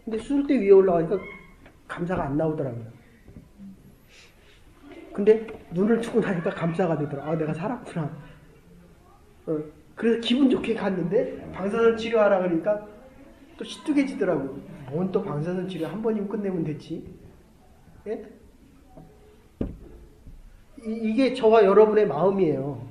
[SPEAKER 1] 근데 술대 위에 올라가니까 감사가 안 나오더라고요. 근데 눈을 뜨고 나니까 감사가 되더라. 아, 내가 살았구나. 그래서 기분 좋게 갔는데 방사선 치료하라 그러니까 또 시뚜개지더라고요. 뭔 또 방사선 치료 한 번이면 끝내면 됐지. 예? 이게 저와 여러분의 마음이에요.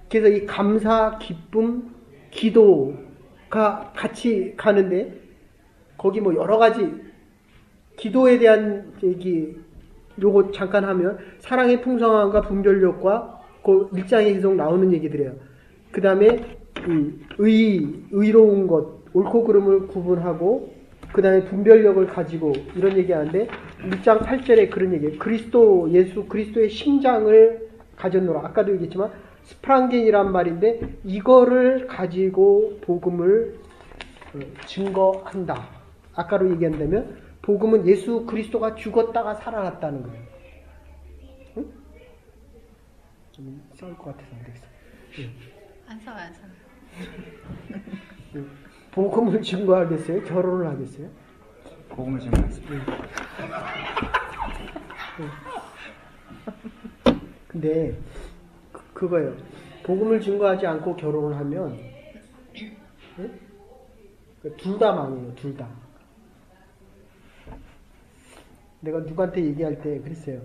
[SPEAKER 1] 그래서 이 감사, 기쁨, 기도가 같이 가는데 거기 뭐 여러 가지 기도에 대한 얘기 요거 잠깐 하면 사랑의 풍성함과 분별력과 그 1장에 계속 나오는 얘기들이에요. 그 다음에 의로운 것, 옳고 그름을 구분하고 그 다음에 분별력을 가지고 이런 얘기하는데 1장 8절에 그런 얘기예요. 예수 그리스도의 심장을 가졌노라. 아까도 얘기했지만 스프랑겐이란 말인데 이거를 가지고 복음을 증거한다. 아까로 얘기한다면 복음은 예수 그리스도가 죽었다가 살아났다는 거예요. 응? 좀 싸울 것 같아서 안 되겠어. 응.
[SPEAKER 3] 안 싸워요.
[SPEAKER 1] 응. 복음을 증거하겠어요? 결혼을 하겠어요?
[SPEAKER 2] 복음을 증거했습니다.
[SPEAKER 1] 근데 그거예요. 복음을 증거하지 않고 결혼을 하면 둘 다 망해요. 둘 다. 내가 누구한테 얘기할 때 그랬어요.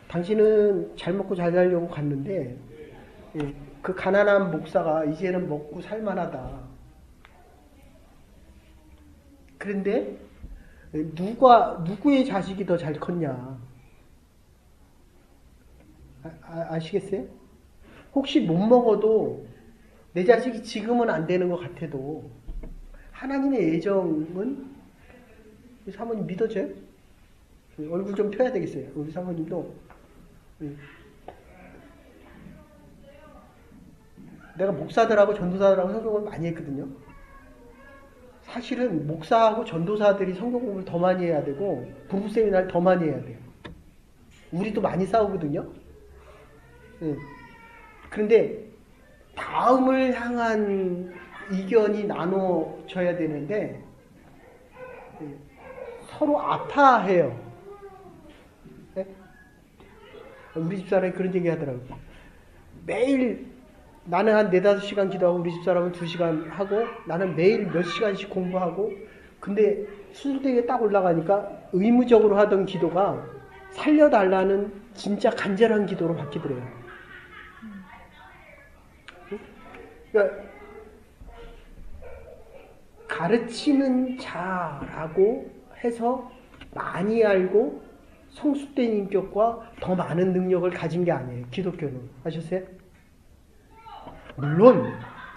[SPEAKER 1] 당신은 잘 먹고 잘 살려고 갔는데 그 가난한 목사가 이제는 먹고 살만하다. 그런데 누구의 자식이 더 잘 컸냐? 아시겠어요? 혹시 못 먹어도 내 자식이 지금은 안 되는 것 같아도 하나님의 예정은 우리 사모님 믿어져요? 얼굴 좀 펴야 되겠어요. 우리 사모님도. 내가 목사들하고 전도사들하고 성경 공부를 많이 했거든요. 사실은 목사하고 전도사들이 성경 공부를 더 많이 해야 되고 부부 세미나를 더 많이 해야 돼요. 우리도 많이 싸우거든요. 그런데 다음을 향한 이견이 나눠져야 되는데 서로 아파해요. 네? 우리 집사람이 그런 얘기 하더라고요. 매일 나는 한 4-5시간 기도하고 우리 집사람은 2시간 하고 나는 매일 몇 시간씩 공부하고 근데 수술대에 딱 올라가니까 의무적으로 하던 기도가 살려달라는 진짜 간절한 기도로 바뀌더래요. 그러니까 가르치는 자라고 해서 많이 알고 성숙된 인격과 더 많은 능력을 가진 게 아니에요. 기독교는. 아셨어요? 물론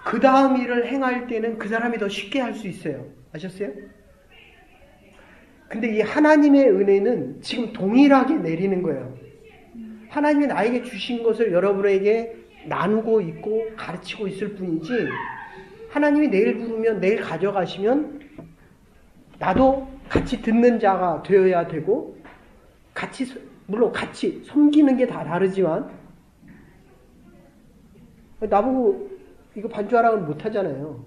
[SPEAKER 1] 그 다음 일을 행할 때는 그 사람이 더 쉽게 할 수 있어요. 아셨어요? 근데 이 하나님의 은혜는 지금 동일하게 내리는 거예요. 하나님이 나에게 주신 것을 여러분에게 나누고 있고 가르치고 있을 뿐이지 하나님이 내일 부르면 내일 가져가시면 나도 같이 듣는 자가 되어야 되고 물론 같이 섬기는 게 다 다르지만 나보고 이거 반주하라고 못하잖아요.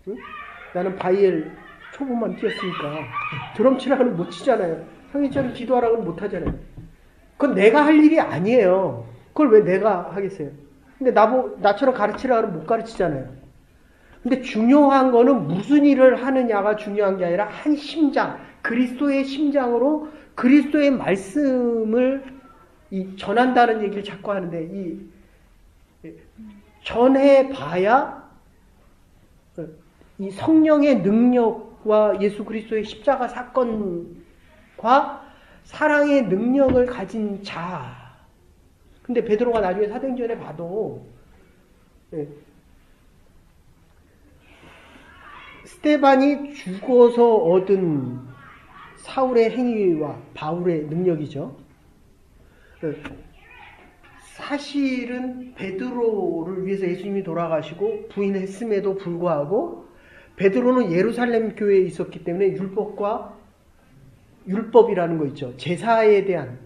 [SPEAKER 1] 응? 나는 바이엘 초보만 뛰었으니까 드럼 치라고는 못 치잖아요. 형님처럼 기도하라고는 못하잖아요. 그건 내가 할 일이 아니에요. 그걸 왜 내가 하겠어요? 근데 나처럼 가르치라고 못 가르치잖아요. 근데 중요한 거는 무슨 일을 하느냐가 중요한 게 아니라 한 심장, 그리스도의 심장으로 그리스도의 말씀을 전한다는 얘기를 자꾸 하는데 전해봐야 이 성령의 능력과 예수 그리스도의 십자가 사건과 사랑의 능력을 가진 자. 근데 베드로가 나중에 사도행전에 봐도 스데반이 죽어서 얻은 사울의 행위와 바울의 능력이죠. 사실은 베드로를 위해서 예수님이 돌아가시고 부인했음에도 불구하고 베드로는 예루살렘 교회에 있었기 때문에 율법이라는 거 있죠. 제사에 대한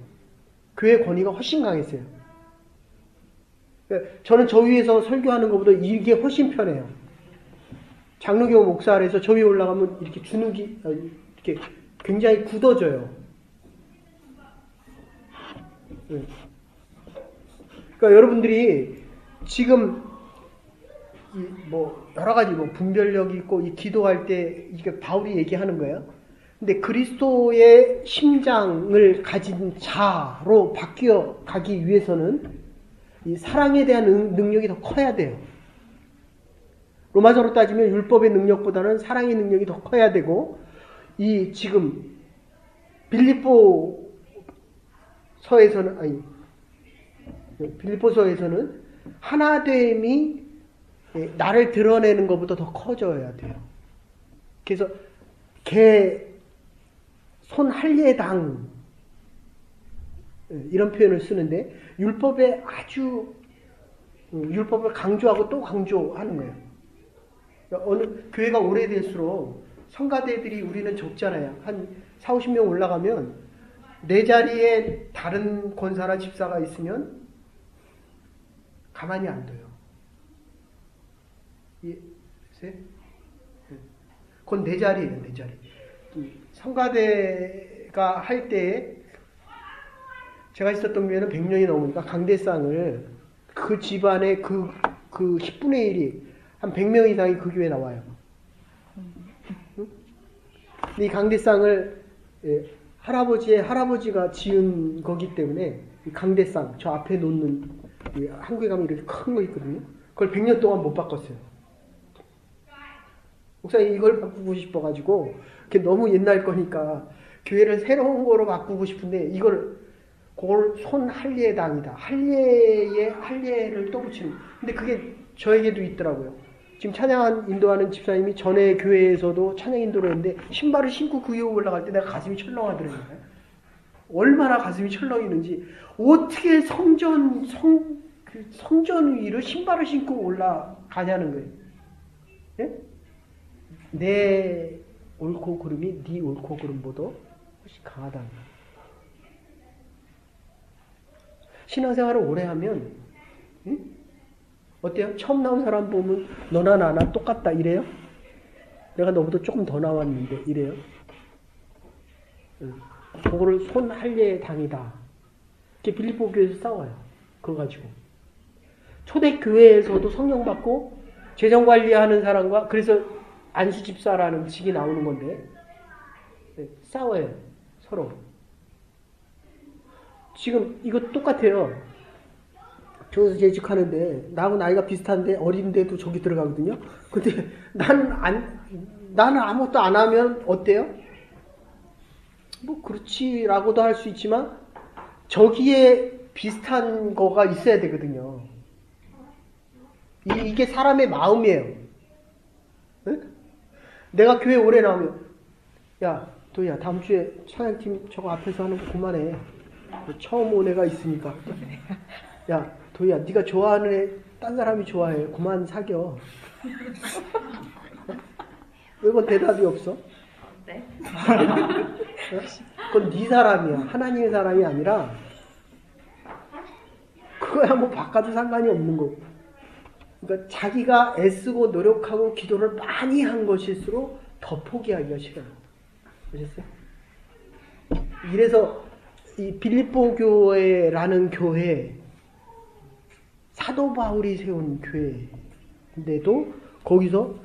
[SPEAKER 1] 교회 권위가 훨씬 강했어요. 저는 저 위에서 설교하는 것보다 이게 훨씬 편해요. 장로교 목사 아래에서 저 위에 올라가면 이렇게 주눅이 이렇게 굉장히 굳어져요. 그러니까 여러분들이 지금 여러 가지 분별력이 있고 이 기도할 때 이게 바울이 얘기하는 거예요. 근데 그리스도의 심장을 가진 자로 바뀌어 가기 위해서는 이 사랑에 대한 능력이 더 커야 돼요. 로마서로 따지면 율법의 능력보다는 사랑의 능력이 더 커야 되고 이 지금 빌립보서에서는 하나됨이 나를 드러내는 것보다 더 커져야 돼요. 그래서 개 손 할례당 이런 표현을 쓰는데 율법을 강조하고 또 강조하는 거예요. 어느 교회가 오래될수록 성가대들이 우리는 적잖아요. 한 40-50명 올라가면 내 자리에 다른 권사나 집사가 있으면 가만히 안 둬요. 그건 내 자리예요, 내 자리. 성가대가 할 때에 제가 있었던 교회는 100년이 넘으니까 강대상을 그 집안의 그 10분의 1이 한 100명 이상이 그 교회에 나와요. 이 강대상을 할아버지의 할아버지가 지은 거기 때문에 이 강대상 저 앞에 놓는 한국에 가면 이렇게 큰 거 있거든요. 그걸 100년 동안 못 바꿨어요. 목사님 이걸 바꾸고 싶어가지고 그게 너무 옛날 거니까 교회를 새로운 거로 바꾸고 싶은데 이걸 그걸 손 할례당이다. 할례를 또 붙이는. 근데 그게 저에게도 있더라고요. 지금 찬양 인도하는 집사님이 전에 교회에서도 찬양 인도를 했는데 신발을 신고 그 위에 올라갈 때 내가 가슴이 철렁하더라고요. 얼마나 가슴이 철렁이는지 어떻게 성전 위로 신발을 신고 올라가냐는 거예요. 예? 내 옳고 그름이 네 옳고 그름보다 훨씬 강하다. 신앙생활을 오래 하면 어때요? 처음 나온 사람 보면 너나 나나 똑같다 이래요? 내가 너보다 조금 더 나왔는데 이래요? 그거를 손 할례 당이다. 이렇게 빌립보 교회에서 싸워요. 그거 가지고. 초대교회에서도 성령 받고 재정관리하는 사람과 그래서 안수집사라는 직이 나오는 건데 싸워요. 서로. 지금 이거 똑같아요. 교수 재직하는데 나하고 나이가 비슷한데 어린데도 저기 들어가거든요. 근데 나는 아무것도 안 하면 어때요? 뭐 그렇지라고도 할 수 있지만 저기에 비슷한 거가 있어야 되거든요. 이게 사람의 마음이에요. 네? 내가 교회 오래 나오면 야 도희야 다음 주에 찬양팀 저거 앞에서 하는 거 그만해. 처음 온 애가 있으니까. 야 도희야 네가 좋아하는 애 딴 사람이 좋아해. 그만 사겨. 왜 그건 대답이 없어?
[SPEAKER 3] 네.
[SPEAKER 1] 그건 네 사람이야. 하나님의 사람이 아니라 그거야 뭐 바꿔도 상관이 없는 거고. 그러니까 자기가 애쓰고 노력하고 기도를 많이 한 것일수록 더 포기하기가 싫어요. 아셨어요? 이래서 이 빌립보 교회라는 교회 사도 바울이 세운 교회인데도 거기서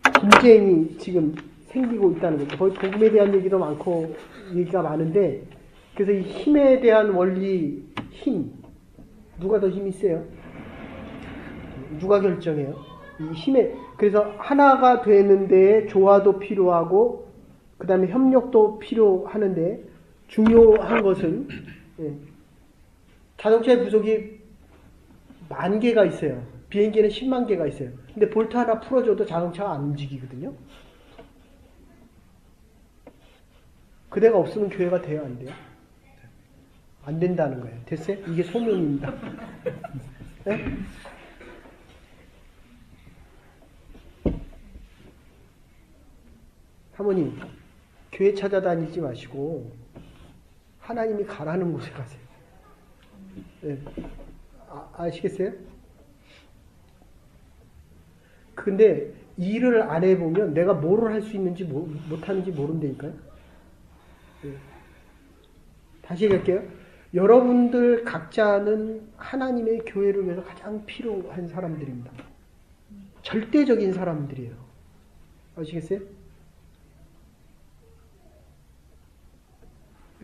[SPEAKER 1] 분쟁이 지금 생기고 있다는 거죠. 거기 복음에 대한 얘기도 많고 얘기가 많은데 그래서 이 힘에 대한 원리 힘 누가 더 힘이 세요? 누가 결정해요? 이 힘에 그래서 하나가 되는데 조화도 필요하고 그 다음에 협력도 필요하는데 중요한 것은 자동차의 부속이 10,000개가 있어요. 비행기는 10만 개가 있어요. 근데 볼트 하나 풀어줘도 자동차가 안 움직이거든요. 그대가 없으면 교회가 돼요? 안 돼요? 안 된다는 거예요. 됐어요? 이게 소명입니다. 네? 사모님, 교회 찾아다니지 마시고 하나님이 가라는 곳에 가세요. 네. 아시겠어요? 근데 일을 안 해보면 내가 뭐를 할 수 있는지 못하는지 모른다니까요. 네. 다시 얘기할게요. 여러분들 각자는 하나님의 교회를 위해서 가장 필요한 사람들입니다. 절대적인 사람들이에요. 아시겠어요?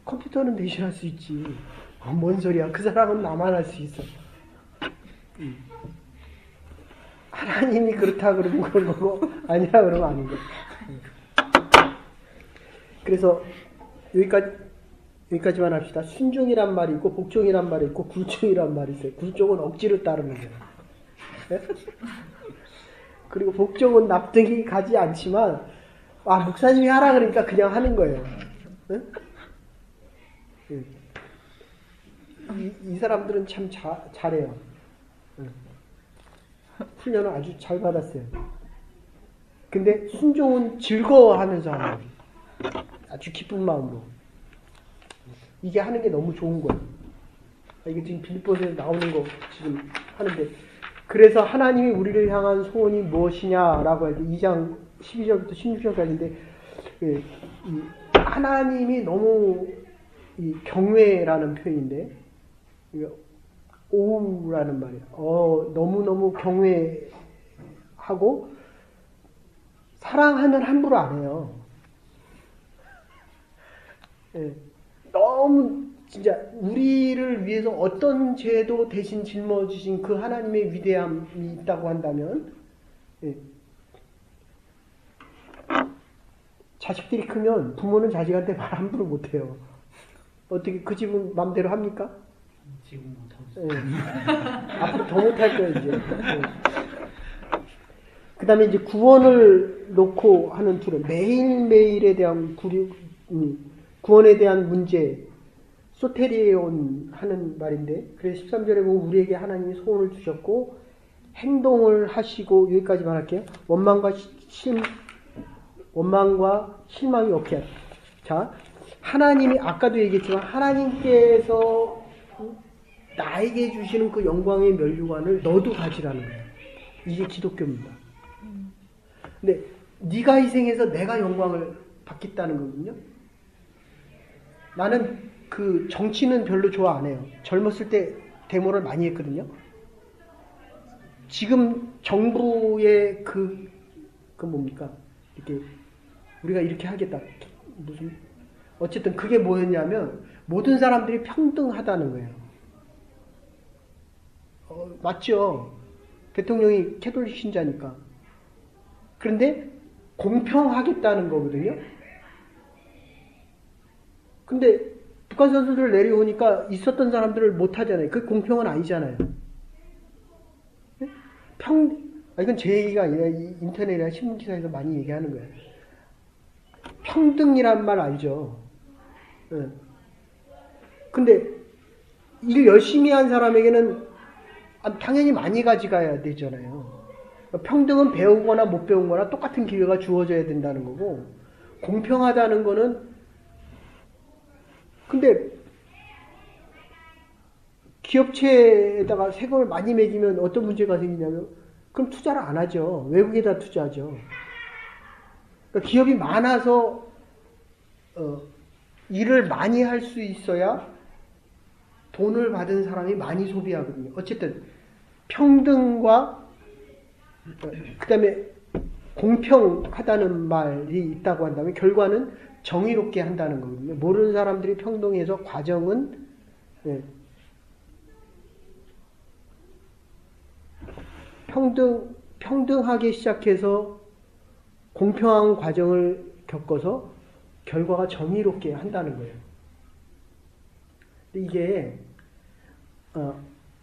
[SPEAKER 1] 컴퓨터는 대신할 수 있지. 뭔 소리야. 그 사람은 나만 할 수 있어. 하나님이 그렇다 그러면 그런 거고 아니라 그러면 아닌 거. 그래서 여기까지만 합시다. 순종이란 말이 있고 복종이란 말이 있고 굴종이란 말이 있어요. 굴종은 억지로 따르는 거예요. 네? 그리고 복종은 납득이 가지 않지만 목사님이 하라 그러니까 그냥 하는 거예요. 네? 이 사람들은 참 잘해요. 훈련을 아주 잘 받았어요. 근데 순종은 즐거워하면서 하는 거예요. 아주 기쁜 마음으로. 이게 하는 게 너무 좋은 거예요. 이게 지금 빌립보서에 나오는 거 지금 하는데 그래서 하나님이 우리를 향한 소원이 무엇이냐라고 할 때 2장 12절부터 16절까지인데 하나님이 너무 이 경외라는 표현인데 오우라는 말이에요. 너무너무 경외하고 사랑하면 함부로 안 해요. 너무 진짜 우리를 위해서 어떤 죄도 대신 짊어지신 그 하나님의 위대함이 있다고 한다면 자식들이 크면 부모는 자식한테 말 함부로 못해요. 어떻게 그 집은 마음대로 합니까?
[SPEAKER 3] 지금 못하고 있어요.
[SPEAKER 1] 예. 앞으로 더 못할 거예요, 이제. 그 다음에 이제 구원을 놓고 하는 투론, 매일매일에 대한 구원에 대한 문제, 소테리온 하는 말인데, 그래서 13절에 보면 우리에게 하나님이 소원을 주셨고, 행동을 하시고, 여기까지 말할게요. 원망과 실망이 없게 하라. 자, 하나님이, 아까도 얘기했지만, 하나님께서 나에게 주시는 그 영광의 면류관을 너도 가지라는 거예요. 이게 기독교입니다. 근데 네가 희생해서 내가 영광을 받겠다는 거거든요. 나는 그 정치는 별로 좋아 안 해요. 젊었을 때 데모를 많이 했거든요. 지금 정부의 그 뭡니까? 이렇게 우리가 이렇게 하겠다. 무슨 어쨌든 그게 뭐였냐면 모든 사람들이 평등하다는 거예요. 맞죠? 대통령이 캐톨릭 신자니까. 그런데 공평하겠다는 거거든요. 근데 북한 선수들 내려오니까 있었던 사람들을 못 하잖아요. 그게 공평은 아니잖아요. 이건 제 얘기가 아니라 인터넷이나 신문기사에서 많이 얘기하는 거예요. 평등이란 말 알죠? 네. 근데 일 열심히 한 사람에게는 당연히 많이 가져가야 되잖아요. 평등은 배우거나 못 배우거나 똑같은 기회가 주어져야 된다는 거고, 공평하다는 거는, 근데 기업체에다가 세금을 많이 매기면 어떤 문제가 생기냐면, 그럼 투자를 안 하죠. 외국에다 투자하죠. 그러니까 기업이 많아서 일을 많이 할 수 있어야 돈을 받은 사람이 많이 소비하거든요. 어쨌든 평등과 그 다음에 공평하다는 말이 있다고 한다면 결과는 정의롭게 한다는 거거든요. 모르는 사람들이 평등해서 과정은 평등하게 시작해서 공평한 과정을 겪어서 결과가 정의롭게 한다는 거예요. 근데 이게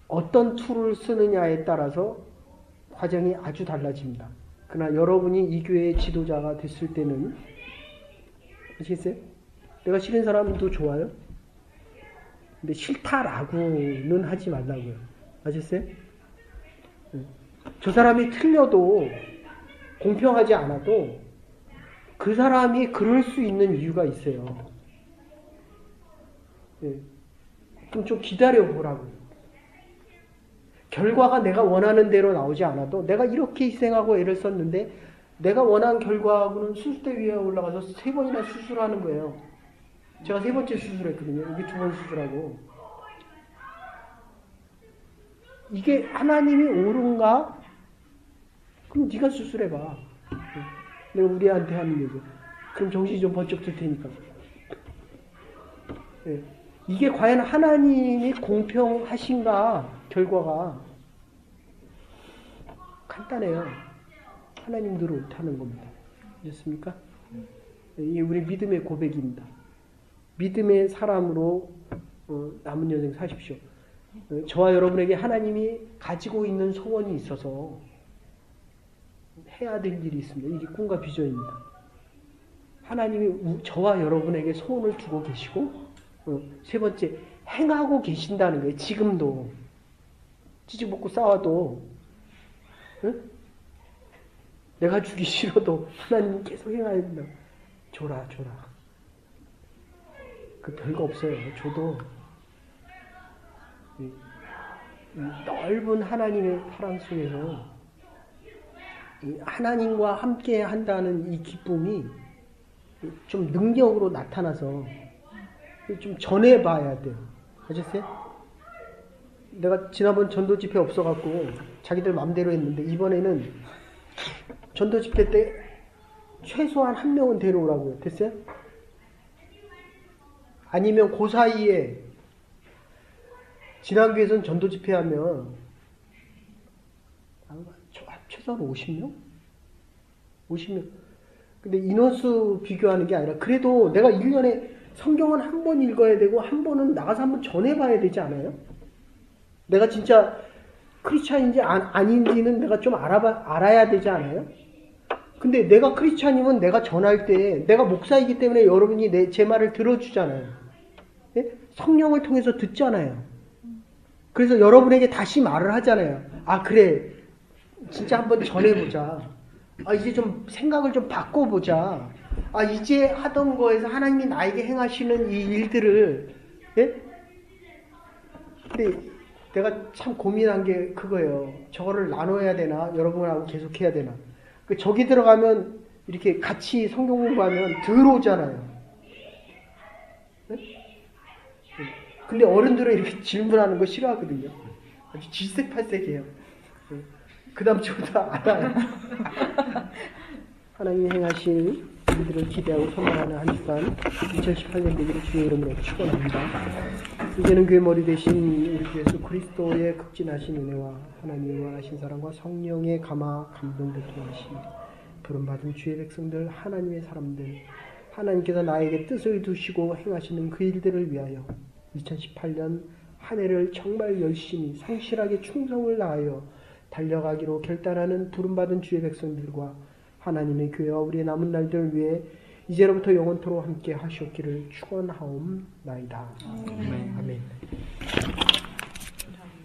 [SPEAKER 1] 어떤 툴을 쓰느냐에 따라서 과정이 아주 달라집니다. 그러나 여러분이 이 교회의 지도자가 됐을 때는 아시겠어요? 내가 싫은 사람도 좋아요? 근데 싫다라고는 하지 말라고요. 아셨어요? 저 사람이 틀려도 공평하지 않아도 그 사람이 그럴 수 있는 이유가 있어요. 그럼 좀 기다려보라고요. 결과가 내가 원하는 대로 나오지 않아도 내가 이렇게 희생하고 애를 썼는데 내가 원한 결과하고는 수술대 위에 올라가서 3번이나 수술하는 거예요. 제가 3번째 수술했거든요. 이게 2번 수술하고. 이게 하나님이 옳은가? 그럼 네가 수술해봐. 내가 우리한테 하는 얘기. 그럼 정신이 좀 번쩍 들 테니까. 이게 과연 하나님이 공평하신가? 결과가 간단해요. 하나님대로 옳다는 겁니다. 아셨습니까? 이게 우리 믿음의 고백입니다. 믿음의 사람으로 남은 여생 사십시오. 저와 여러분에게 하나님이 가지고 있는 소원이 있어서 해야 될 일이 있습니다. 이게 꿈과 비전입니다. 하나님이 저와 여러분에게 소원을 두고 계시고, 3번째, 행하고 계신다는 거예요. 지금도. 찌직 먹고 싸워도, 내가 주기 싫어도 하나님 계속 행해야 된다. 줘라. 그 별거 없어요. 줘도 넓은 하나님의 사랑 속에서 하나님과 함께 한다는 이 기쁨이 좀 능력으로 나타나서 좀 전해봐야 돼요. 아셨어요? 내가 지난번 전도 집회 없어갖고 자기들 마음대로 했는데 이번에는 전도 집회 때 최소한 1명은 데려오라고요. 됐어요? 아니면 그 사이에 지난 교회에서는 전도 집회하면 최소한 50명? 50명. 근데 인원수 비교하는 게 아니라 그래도 내가 1년에 성경은 한 번 읽어야 되고 한 번은 나가서 한번 전해봐야 되지 않아요? 내가 진짜 크리스찬인지 아닌지는 내가 좀 알아야 되지 않아요? 근데 내가 크리스찬이면 내가 전할 때 내가 목사이기 때문에 여러분이 제 말을 들어주잖아요. 예? 성령을 통해서 듣잖아요. 그래서 여러분에게 다시 말을 하잖아요. 아 그래 진짜 한번 전해보자. 아 이제 좀 생각을 좀 바꿔보자. 아 이제 하던 거에서 하나님이 나에게 행하시는 이 일들을 예? 근데 내가 참 고민한 게 그거예요. 저거를 나눠야 되나 여러분하고 계속해야 되나. 저기 들어가면 이렇게 같이 성경 공부하면 들어오잖아요. 네? 근데 어른들은 이렇게 질문하는 거 싫어하거든요. 아주 질색팔색해요. 그 다음 주부터 알아요. 하나님이 행하실 일들을 기대하고 소망하는 한 주간 2018년 되기를 주의 이름으로 축원합니다. 이제는 그의 머리 대신 우리 주 예수 그리스도의 극진하신 은혜와 하나님의 원하신 사랑과 성령의 감화 감동을 통하신 부름받은 주의 백성들 하나님의 사람들 하나님께서 나에게 뜻을 두시고 행하시는 그 일들을 위하여 2018년 한 해를 정말 열심히 성실하게 충성을 다하여 달려가기로 결단하는 부름받은 주의 백성들과 하나님의 교회와 우리의 남은 날들을 위해 이제로부터 영원토록 함께 하시옵기를 축원하옵나이다. 아멘.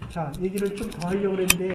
[SPEAKER 1] 자, 얘기를 좀 더 하려고 했는데